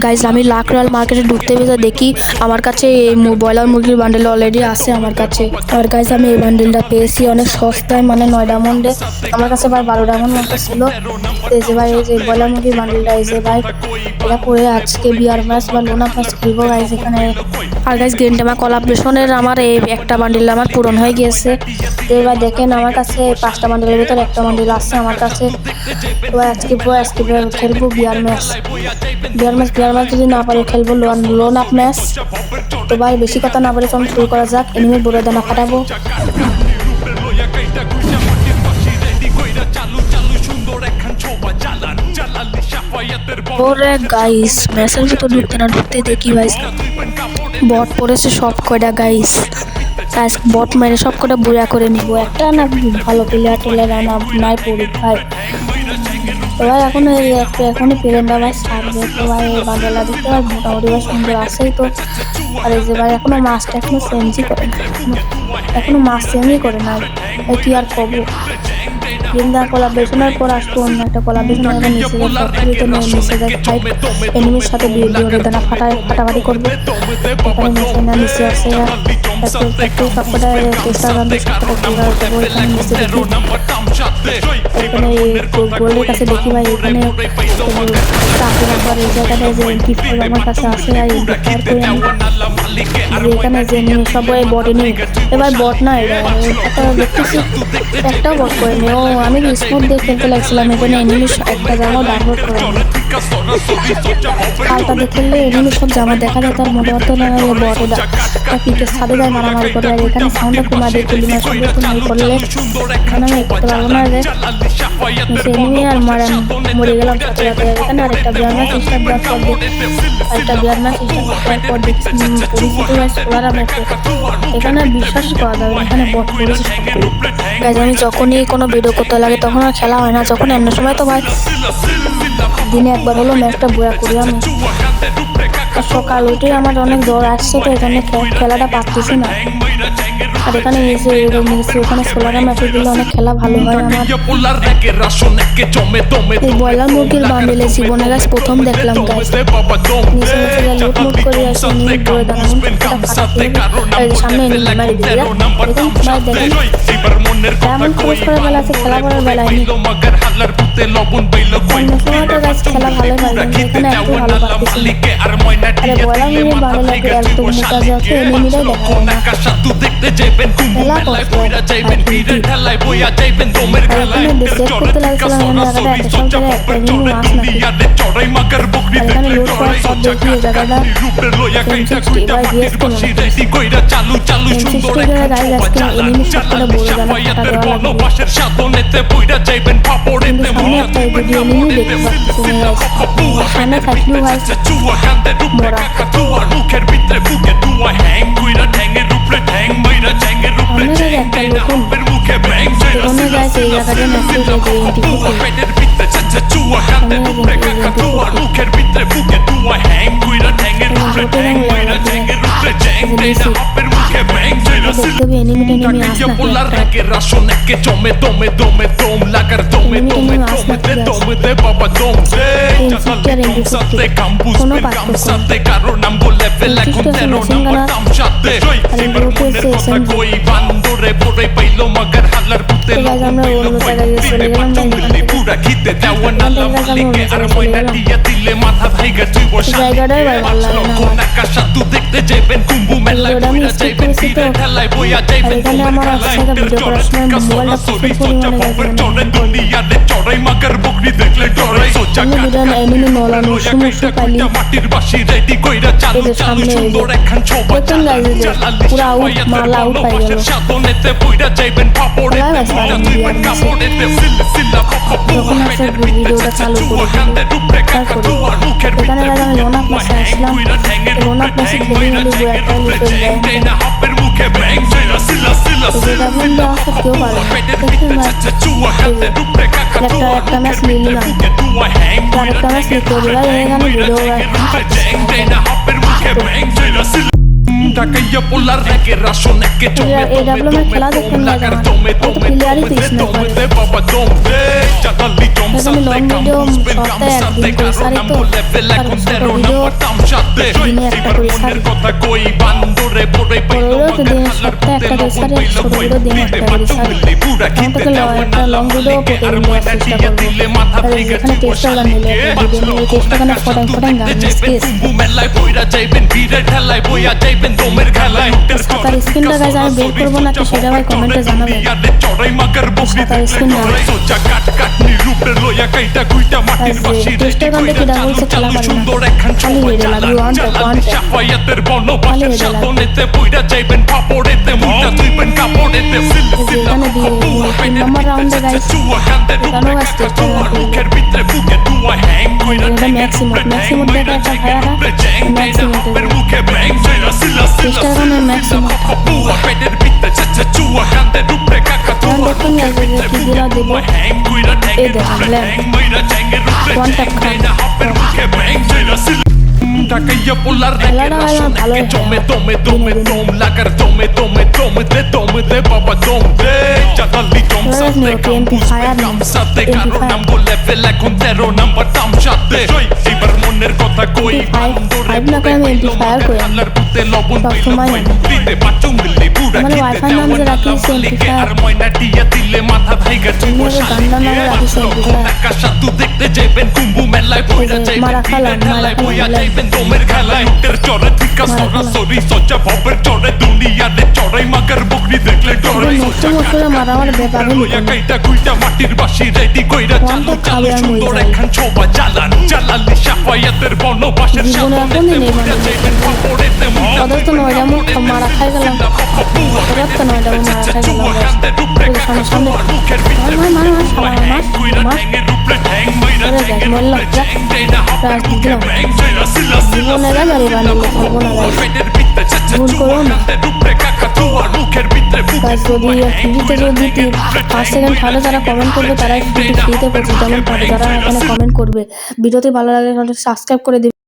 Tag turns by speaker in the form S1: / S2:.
S1: Guys আমি lakh royal মার্কেটে ঢুকতে পেরে দেখি আমার কাছে এই ব্রয়লার মুরগির বান্ডেল অলরেডি আছে আমার কাছে। আর গাইজ আমি এই বান্ডেলটা পেয়েছি অনেক সস্তায়, মানে 9 ডায়মন্ডে। আমার কাছে ভাই 12 ডায়মন্ড মতো ছিল। এই যে ভাই এই যে ব্রয়লার মুরগির বান্ডেলটা, এই যে ভাই এটা পরে আজকে বিয়ার ম্যাচ বা লোনা ম্যাচ খেলবো গাইজ এখানে। আর গাইজ গ্রিন টাইমা কোলাবরেশনের আমার এই একটা বান্ডেল আমার পূরণ হয়ে গিয়েছে। এবার দেখেন আমার কাছে 5টা বান্ডেলের ভিতরে একটা বান্ডেল আছে আমার কাছে। এবার আজকে খেলবো বিয়ার ম্যাচ যদি না পারে খেলবো লোন আপ ম্যাচ। তো ভাই বেশি কথা না বলে চলুন শুরু করা যাক। এনিমির বড় দানা ফাটাবো। ওরে গাইস ম্যাচের ভিতর ঢুকতে দেখি ভাই বট পড়েছে সব কয়টা গাইস। বট মেরে সব কটা বুড়া করে নিবো। একটা না ভালো প্লেয়ার টেলার নাই পড়ুক ভাই। তো ভাই এখনই প্লেনটা ভাই ছাড়বে। তো ভাই এই বান্ডেলটা দেখতে ভাই মোটামুটি ভাই সুন্দর আসেই তো। আর এই যে ভাই এখনো মাছটা চেঞ্জই করে না, এখনো মাছ চেঞ্জই করে না। কি আর কবো, গেন্দা কোলাবরেশনের পর আসতো অন্য একটা কোলাবরেশন নিচে যায় ফাইট এনিমির সাথে দানা ফাটাফাটি করবে। এখানে নিচে না নিচে আসে সবকটা চেষ্টা করবে এখানে গোল্ডের কাছে দেখি ভাই এখানে চাকরি নাম্বার এই জায়গাটায় যে গিফট আমার কাছে আসে। আর এখানে যে সবাই বটে নেই এবার বট না একটা দেখতেছি একটাও বট করে নি। ও আমি স্মুথ দিয়ে খেলতে লাগছিলাম এখানে এনিমি একটা জামাও ডাউনলোড করে নি। কালটা দেখলে এনিমি সব জামা দেখা যায় তার মোটামুটি না বট পিকের সাথে যায় মারামারি করে। আর এখানে সাউন্ডটা কমা দিয়ে তুলি না সঙ্গে তুমি করলে এখানে আমি করতে পারবো না যে এনিমি আর মরে গেলাম সাথে সাথে। এখানে আরেকটা বিয়ার ম্যাচ স্টার্ট দেওয়ার পর আরেকটা বিয়ার ম্যাচ স্টার্ট দেওয়ার পর দেখছি পরিচিত ম্যাচ খোলার ম্যাচে এখানে বিশ্বাস করা যাবে এখানে বট করেছে। আমি যখনই কোনো ভিডিও করতে লাগে তখন আর খেলা হয় না, যখন এমন সময় তো ভাই দিনে একবার হলো ম্যাচটা বয়া করি আমি। সকাল উঠে আমার অনেক জ্বর আসছে তো এখানে খেলাটা পাচ্ছি না। আর এখানে ওখানে সোলারের ম্যাচে দিলে অনেক খেলা ভালো হয় আমার। এই ব্রয়লার মুরগির বান্ডেলে জীবনে গাছ প্রথম দেখলাম গাছ নিচে লুট করে আসে সামনে মারি দিয়ে তেমন খরচ করার বেলা আছে খেলা করার বেলায় সময়টা গাছ খেলা ভালো হয় এখানে একটু ভালো পাচ্ছি। আরে ব্রয়লার মুরগির বান্ডেলে একদম কাজে আছে এনিমিরাই দেখা যায় না। করতে লাগছিলাম জায়গাটাই ভালো লাগে না। এখানে আমার একসাথে ভিডিও করার সময় মোবাইলটা প্রচুর পরিমাণে এনিমি নলানো সমস্যা পাইলি এদের সামনে প্রথম গাইজে পুরো আউট মাল আউট পাই গেল। যখন আসে ভিডিওটা চালু করে তারপরে এখানে আমি লোনা প্লাসে আসলাম। লোনা প্লাসে খেলে গেলে একটা লুটে যায় যেটা বললে আসা কেউ পারে একটা ম্যাচ নিয়ে নিলাম আরেকটা ম্যাচ নিতে দিলাম এখানে ভিডিও খেলা দেখতে নিয়ে যাওয়া প্লেয়ারই পিস না করে আমি লং ভিডিও সপ্তাহে একদিন করে সারি তো দিনে একটা করে ছাড়ি বড়গুলো তো দিনে সপ্তাহে একটা করে ছাড়ি ছোটগুলো দিনে একটা করে ছাড়ি আমাকে একটা লং ভিডিও প্রতিদিন দেওয়ার চেষ্টা করবো তাহলে যেখানে টেস্টার গান নিলে একটা ভিডিও নিলে টেস্টার গানে ফটাং ফটাং গান স্কেচ সাঁতার স্ক্রিনটা গাছ আমি বের করবো না তো সেটা ভাই কমেন্টে জানাবেন সাঁতার স্ক্রিনটা টেস্টার গান দেখে ডাবল সে খেলা পারি না খালি হেরে লাগবে ওয়ান ট্যাপ খালি হেরে লাগবে এখানে 3 নম্বর রাউন্ডে গাইস এখানেও গাছ টেস্টার এটা ম্যাক্সিমোট দেখা একটা ভাইয়ারা ম্যাক্সিমোটের টেস্টার গানের ম্যাক্সিমোট দেখুন কি দিলা দেবো এই দেখেন ল্যান্ড ওয়ান ট্যাপ খান খেলাটা ভালোই এমপি ফায়ার ফাইভ না করে আমি এমপি ফায়ার করে সবসময় মানে ওয়াইফাই নাম যে রাখিস এমপি ফায়ার গান্ডা নামে রাখিস এমপি ফায়ার মারা খালাম মারা আমার ব্যাপার খাবে আমি জীবনে এখনই নেই ওদের তো নয়টা মুখ মারা খাই গেলাম ওদের তো নয়টা মুখ মারা খাই গেলাম সামনে জীবনে গাড়ি বানিয়ে থাকবো না ভুল করো না যদি ফ্রিতে যদি 5 সেকেন্ড থাকলে যারা কমেন্ট করবে তারাই ফ্রিতে 25 যেমন পাবে যারা এখানে কমেন্ট করবে ভিডিওতে ভালো লাগলে সাবস্ক্রাইব করে দিবে।